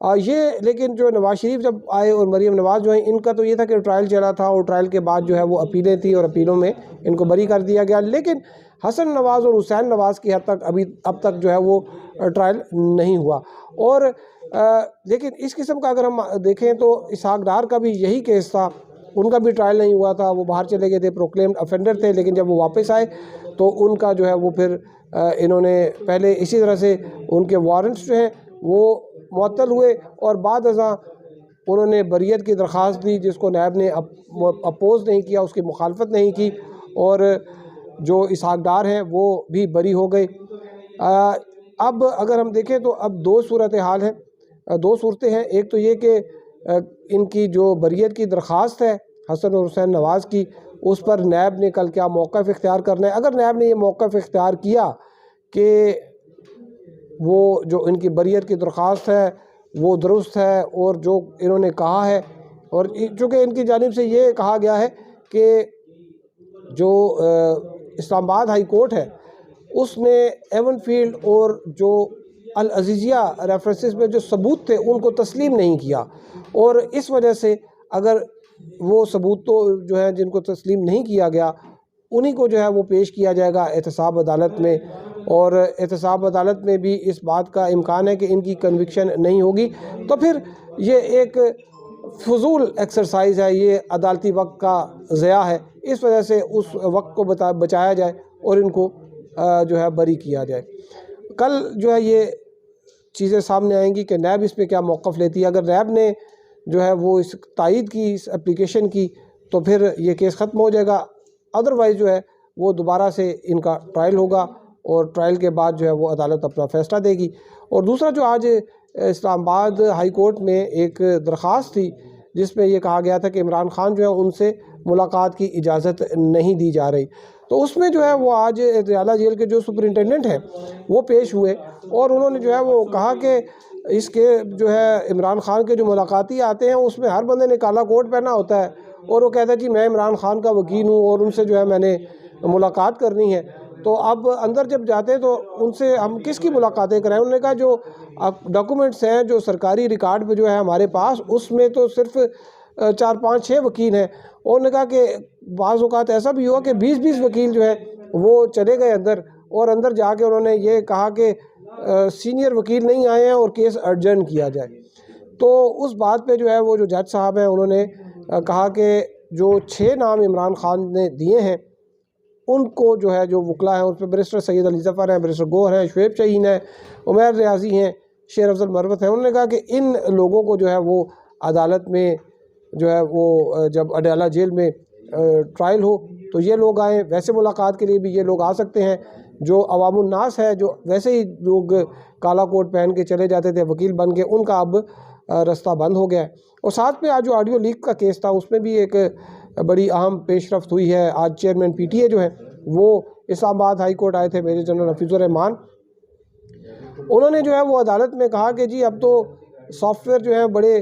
یہ لیکن جو نواز شریف جب آئے اور مریم نواز جو ہیں، ان کا تو یہ تھا کہ ٹرائل چلا تھا اور ٹرائل کے بعد جو ہے وہ اپیلیں تھیں اور اپیلوں میں ان کو بری کر دیا گیا، لیکن حسن نواز اور حسین نواز کی حد تک اب تک جو ہے وہ ٹرائل نہیں ہوا۔ اور لیکن اس قسم کا اگر ہم دیکھیں تو اسحاق ڈار کا بھی یہی کیس تھا، ان کا بھی ٹرائل نہیں ہوا تھا، وہ باہر چلے گئے تھے، پروکلیمڈ افینڈر تھے، لیکن جب وہ واپس آئے تو ان کا جو ہے وہ پھر انہوں نے پہلے اسی طرح سے ان کے وارنٹس جو ہیں وہ معطل ہوئے، اور بعد ازاں انہوں نے بریت کی درخواست دی جس کو نیب نے اپوز نہیں کیا، اس کی مخالفت نہیں کی، اور جو اسحاق ڈار ہیں وہ بھی بری ہو گئے۔ اب اگر ہم دیکھیں تو اب دو صورتحال ہیں، دو صورتیں ہیں۔ ایک تو یہ کہ ان کی جو بریت کی درخواست ہے حسن اور حسین نواز کی، اس پر نیب نے کل کیا موقف اختیار کرنا ہے۔ اگر نیب نے یہ موقف اختیار کیا کہ وہ جو ان کی بریت کی درخواست ہے وہ درست ہے اور جو انہوں نے کہا ہے، اور چونکہ ان کی جانب سے یہ کہا گیا ہے کہ جو اسلام آباد ہائی کورٹ ہے اس نے ایون فیلڈ اور جو العزیزیہ ریفرنسز میں جو ثبوت تھے ان کو تسلیم نہیں کیا، اور اس وجہ سے اگر وہ ثبوت تو جو ہے جن کو تسلیم نہیں کیا گیا انہی کو جو ہے وہ پیش کیا جائے گا احتساب عدالت میں، اور احتساب عدالت میں بھی اس بات کا امکان ہے کہ ان کی کنوکشن نہیں ہوگی، تو پھر یہ ایک فضول ایکسرسائز ہے، یہ عدالتی وقت کا ضیاع ہے۔ اس وجہ سے اس وقت کو بچایا جائے اور ان کو جو ہے بری کیا جائے۔ کل جو ہے یہ چیزیں سامنے آئیں گی کہ نیب اس پہ کیا موقف لیتی ہے۔ اگر نیب نے جو ہے وہ اس تائید کی اس اپلیکیشن کی تو پھر یہ کیس ختم ہو جائے گا، ادروائز جو ہے وہ دوبارہ سے ان کا ٹرائل ہوگا، اور ٹرائل کے بعد جو ہے وہ عدالت اپنا فیصلہ دے گی۔ اور دوسرا جو آج اسلام آباد ہائی کورٹ میں ایک درخواست تھی جس میں یہ کہا گیا تھا کہ عمران خان جو ہے ان سے ملاقات کی اجازت نہیں دی جا رہی، تو اس میں جو ہے وہ آج ریالہ جیل کے جو سپرنٹینڈنٹ ہیں وہ پیش ہوئے، اور انہوں نے جو ہے وہ کہا کہ اس کے جو ہے عمران خان کے جو ملاقاتی آتے ہیں اس میں ہر بندے نے کالا کوٹ پہنا ہوتا ہے، اور وہ کہتا ہے جی میں عمران خان کا وکیل ہوں اور ان سے جو ہے میں نے ملاقات کرنی ہے۔ تو اب اندر جب جاتے ہیں تو ان سے ہم کس کی ملاقاتیں کرائیں؟ انہوں نے کہا جو ڈاکومنٹس ہیں جو سرکاری ریکارڈ پہ جو ہے ہمارے پاس اس میں تو صرف 4 5 6 وکیل ہیں، اور انہوں نے کہا کہ بعض اوقات ایسا بھی ہوا کہ 20 وکیل جو ہے وہ چلے گئے اندر، اور اندر جا کے انہوں نے یہ کہا کہ سینئر وکیل نہیں آئے ہیں اور کیس ارجنٹ کیا جائے۔ تو اس بات پہ جو ہے وہ جو جج صاحب ہیں انہوں نے کہا کہ جو 6 نام عمران خان نے دیے ہیں ان کو جو ہے جو وکلا ہیں اس پہ بیرسٹر سید علی ظفر ہیں، بیرسٹر گوہر ہیں، شعیب شاہین ہیں، عمیر ریاضی ہیں، شیر افضل مروت ہیں، انہوں نے کہا کہ ان لوگوں کو جو ہے وہ عدالت میں جو ہے وہ جب اڈیالہ جیل میں ٹرائل ہو تو یہ لوگ آئیں، ویسے ملاقات کے لیے بھی یہ لوگ آ سکتے ہیں، جو عوام الناس ہے جو ویسے ہی لوگ کالا کوٹ پہن کے چلے جاتے تھے وکیل بن کے، ان کا اب رستہ بند ہو گیا ہے۔ اور ساتھ میں آج جو آڈیو لیک کا کیس تھا اس میں بھی ایک بڑی اہم پیش رفت ہوئی ہے۔ آج چیئرمین پی ٹی اے جو ہیں وہ اسلام آباد ہائی کورٹ آئے تھے، میجر جنرل حفیظ الرحمان، انہوں نے جو ہے وہ عدالت میں کہا کہ جی اب تو سافٹ ویئر جو ہے بڑے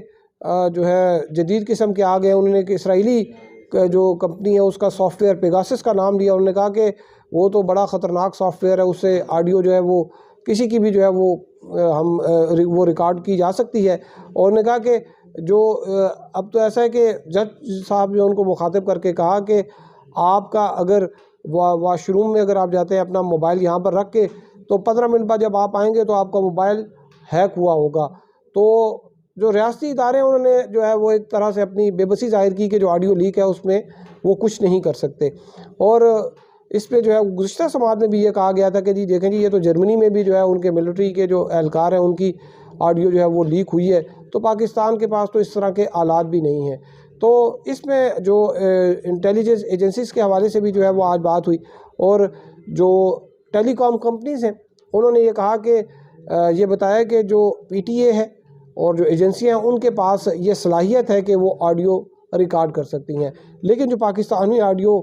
جو ہے جدید قسم کے آ گئے ہیں۔ انہوں نے کہ اسرائیلی جو کمپنی ہے اس کا سافٹ ویئر پیگاسس کا نام لیا، انہوں نے کہا کہ وہ تو بڑا خطرناک سافٹ ویئر ہے، اس سے آڈیو جو ہے وہ کسی کی بھی جو ہے وہ ریکارڈ کی جا سکتی ہے، اور انہوں نے کہا کہ جو اب تو ایسا ہے کہ جج صاحب جو ان کو مخاطب کر کے کہا کہ آپ کا اگر واش روم میں اگر آپ جاتے ہیں اپنا موبائل یہاں پر رکھ کے تو 15 منٹ بعد جب آپ آئیں گے تو آپ کا موبائل ہیک ہوا ہوگا۔ تو جو ریاستی ادارے انہوں نے جو ہے وہ ایک طرح سے اپنی بے بسی ظاہر کی کہ جو آڈیو لیک ہے اس میں وہ کچھ نہیں کر سکتے، اور اس پہ جو ہے گزشتہ سماعت میں بھی یہ کہا گیا تھا کہ جی دیکھیں جی یہ تو جرمنی میں بھی جو ہے ان کے ملٹری کے جو اہلکار ہیں ان کی آڈیو جو ہے وہ لیک ہوئی ہے، تو پاکستان کے پاس تو اس طرح کے آلات بھی نہیں ہیں۔ تو اس میں جو انٹیلیجنس ایجنسیز کے حوالے سے بھی جو ہے وہ آج بات ہوئی، اور جو ٹیلی کام کمپنیز ہیں انہوں نے یہ کہا کہ یہ بتایا کہ جو پی ٹی اے ہے اور جو ایجنسیاں ہیں ان کے پاس یہ صلاحیت ہے کہ وہ آڈیو ریکارڈ کر سکتی ہیں، لیکن جو پاکستانی آڈیو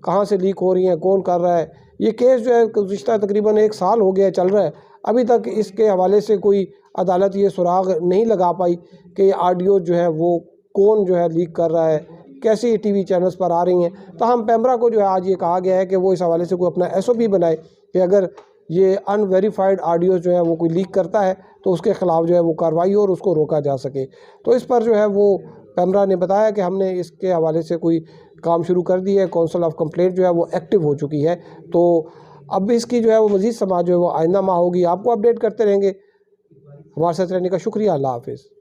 کہاں سے لیک ہو رہی ہیں، کون کر رہا ہے، یہ کیس جو ہے گزشتہ تقریباً 1 سال ہو گیا چل رہا ہے، ابھی تک اس کے حوالے سے کوئی عدالت یہ سراغ نہیں لگا پائی کہ یہ آڈیو جو ہے وہ کون جو ہے لیک کر رہا ہے، کیسے ٹی وی چینلز پر آ رہی ہیں۔ تاہم پیمرا کو جو ہے آج یہ کہا گیا ہے کہ وہ اس حوالے سے کوئی اپنا ایس او پی بنائے کہ اگر یہ ان ویریفائڈ آڈیو جو ہے وہ کوئی لیک کرتا ہے تو اس کے خلاف جو ہے وہ کارروائی ہو اور اس کو روکا جا سکے۔ تو اس پر جو ہے وہ پیمرا نے بتایا کہ ہم نے اس کے حوالے سے کوئی کام شروع کر دی ہے، کونسل آف کمپلینٹ جو ہے وہ ایکٹیو ہو چکی ہے۔ تو اب اس کی جو ہے وہ مزید سماعت جو ہے وہ آئندہ ماہ ہوگی، آپ کو اپڈیٹ کرتے رہیں گے۔ ہمارے ساتھ رہنے کا شکریہ، اللہ حافظ۔